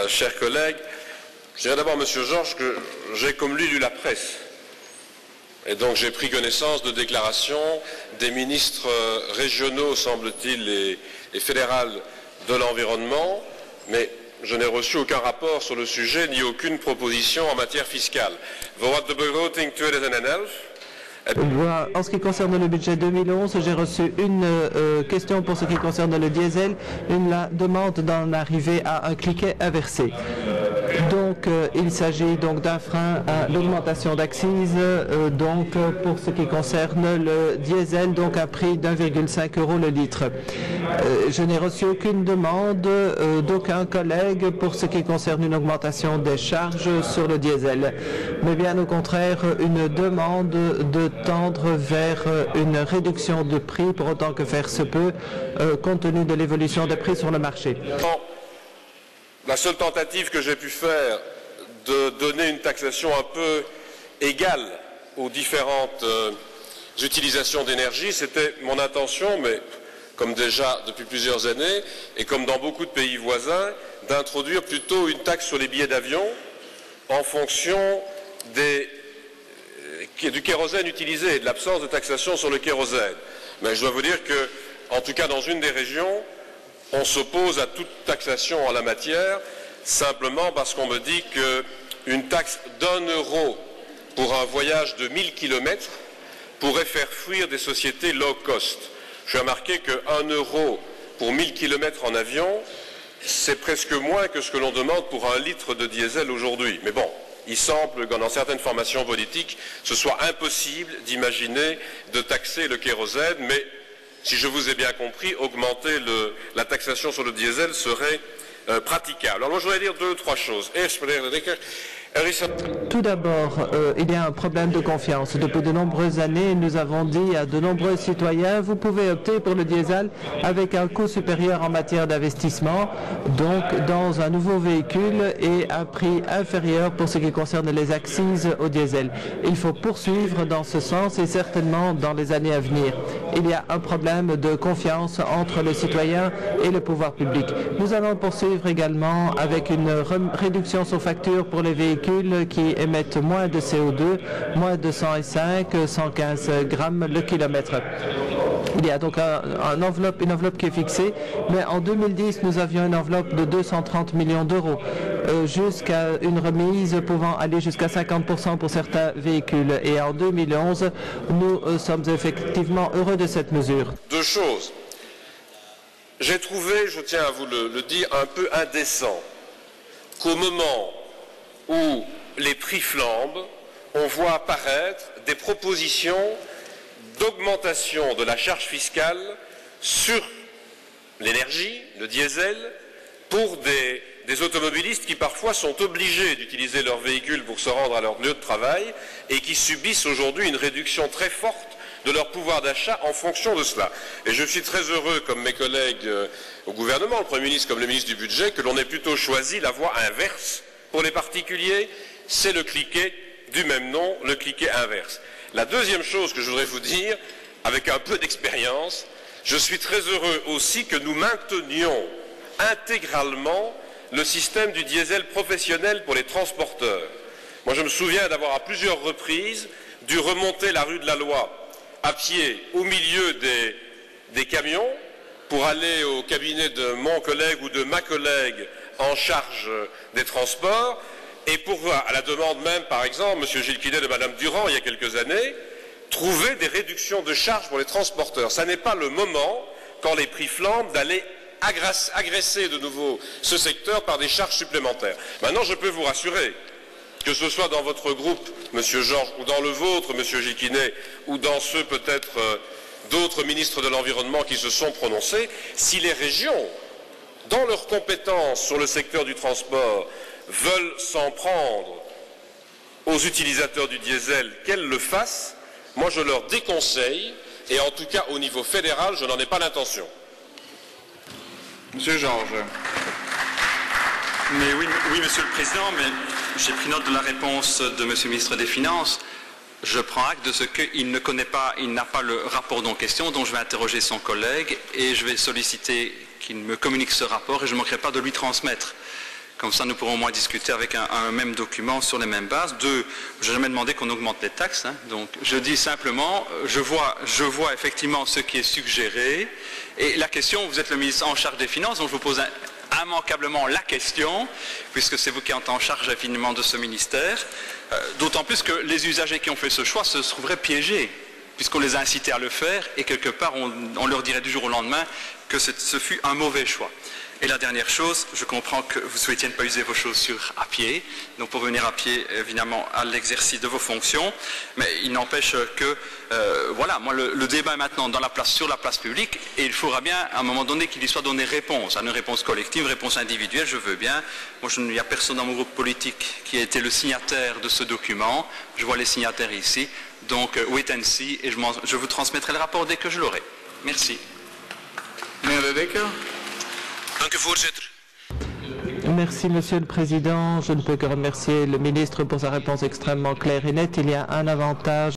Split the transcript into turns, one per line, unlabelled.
chers collègues, je dirais d'abord à M. Georges que j'ai comme lui lu la presse. Et donc j'ai pris connaissance de déclarations des ministres régionaux, semble-t-il, et fédérales de l'environnement, mais je n'ai reçu aucun rapport sur le sujet ni aucune proposition en matière fiscale.
En ce qui concerne le budget 2011, j'ai reçu une question pour ce qui concerne le diesel, la demande d'en arriver à un cliquet inversé. Donc il s'agit donc d'un frein à l'augmentation d'accise, donc pour ce qui concerne le diesel, donc un prix d'1,5 € le litre. Je n'ai reçu aucune demande d'aucun collègue pour ce qui concerne une augmentation des charges sur le diesel, mais bien au contraire une demande de tendre vers une réduction de prix pour autant que faire se peut, compte tenu de l'évolution des prix sur le marché.
La seule tentative que j'ai pu faire de donner une taxation un peu égale aux différentes utilisations d'énergie, c'était mon intention, mais comme déjà depuis plusieurs années, et comme dans beaucoup de pays voisins, d'introduire plutôt une taxe sur les billets d'avion en fonction du kérosène utilisé et de l'absence de taxation sur le kérosène. Mais je dois vous dire que, en tout cas dans une des régions, on s'oppose à toute taxation en la matière, simplement parce qu'on me dit qu'une taxe d'1 € pour un voyage de 1000 km pourrait faire fuir des sociétés low cost. Je vais remarquer que 1 € pour 1000 km en avion, c'est presque moins que ce que l'on demande pour un litre de diesel aujourd'hui. Mais bon, il semble que dans certaines formations politiques, ce soit impossible d'imaginer de taxer le kérosène, mais si je vous ai bien compris, augmenter la taxation sur le diesel serait praticable. Alors moi je voudrais dire deux ou trois choses.
Tout d'abord, il y a un problème de confiance. Depuis de nombreuses années, nous avons dit à de nombreux citoyens, vous pouvez opter pour le diesel avec un coût supérieur en matière d'investissement, donc dans un nouveau véhicule et un prix inférieur pour ce qui concerne les accises au diesel. Il faut poursuivre dans ce sens et certainement dans les années à venir. Il y a un problème de confiance entre les citoyens et le pouvoir public. Nous allons poursuivre également avec une réduction sur facture pour les véhicules qui émettent moins de CO2, moins de 105, 115 grammes le kilomètre. Il y a donc une enveloppe qui est fixée, mais en 2010, nous avions une enveloppe de 230 millions d'euros, jusqu'à une remise pouvant aller jusqu'à 50% pour certains véhicules. Et en 2011, nous sommes effectivement heureux de cette mesure.
Deux choses. J'ai trouvé, je tiens à vous le dire, un peu indécent qu'au moment où les prix flambent, on voit apparaître des propositions d'augmentation de la charge fiscale sur l'énergie, le diesel, pour des automobilistes qui parfois sont obligés d'utiliser leur véhicule pour se rendre à leur lieu de travail et qui subissent aujourd'hui une réduction très forte de leur pouvoir d'achat en fonction de cela. Et je suis très heureux, comme mes collègues au gouvernement, le Premier ministre comme le ministre du Budget, que l'on ait plutôt choisi la voie inverse. Pour les particuliers, c'est le cliquet du même nom, le cliquet inverse. La deuxième chose que je voudrais vous dire, avec un peu d'expérience, je suis très heureux aussi que nous maintenions intégralement le système du diesel professionnel pour les transporteurs. Moi, je me souviens d'avoir à plusieurs reprises dû remonter la rue de la Loi à pied au milieu des camions pour aller au cabinet de mon collègue ou de ma collègue en charge des transports, et pour, à la demande même, par exemple, M. Gilles Quinet de Mme Durand, il y a quelques années, trouver des réductions de charges pour les transporteurs. Ça n'est pas le moment, quand les prix flambent, d'aller agresser de nouveau ce secteur par des charges supplémentaires. Maintenant, je peux vous rassurer, que ce soit dans votre groupe, M. Georges, ou dans le vôtre, M. Gilles Quinet, ou dans ceux peut-être d'autres ministres de l'Environnement qui se sont prononcés, si les régions, dans leurs compétences sur le secteur du transport, veulent s'en prendre aux utilisateurs du diesel, qu'elles le fassent. Moi, je leur déconseille, et en tout cas au niveau fédéral, je n'en ai pas l'intention.
Monsieur Georges.
Mais oui, Monsieur le Président, mais j'ai pris note de la réponse de Monsieur le Ministre des Finances. Je prends acte de ce qu'il ne connaît pas, il n'a pas le rapport en question, donc je vais interroger son collègue et je vais solliciter qu'il me communique ce rapport et je ne manquerai pas de lui transmettre. Comme ça, nous pourrons au moins discuter avec un même document sur les mêmes bases. 2, je n'ai jamais demandé qu'on augmente les taxes. Donc, je dis simplement, je vois effectivement ce qui est suggéré. Et la question, vous êtes le ministre en charge des Finances, donc je vous pose immanquablement la question, puisque c'est vous qui êtes en charge infiniment de ce ministère. D'autant plus que les usagers qui ont fait ce choix se trouveraient piégés, puisqu'on les a incités à le faire, et quelque part, on leur dirait du jour au lendemain que ce fut un mauvais choix. Et la dernière chose, je comprends que vous souhaitiez ne pas user vos chaussures à pied, donc pour venir à pied, évidemment, à l'exercice de vos fonctions, mais il n'empêche que, voilà, moi, le débat est maintenant sur la place publique, et il faudra bien, à un moment donné, qu'il y soit donné réponse, à une réponse collective, une réponse individuelle, je veux bien. Moi, il n'y a personne dans mon groupe politique qui a été le signataire de ce document, je vois les signataires ici, donc wait and see, et je vous transmettrai le rapport dès que je l'aurai. Merci.
Merci, Monsieur le Président. Je ne peux que remercier le ministre pour sa réponse extrêmement claire et nette. Il y a un avantage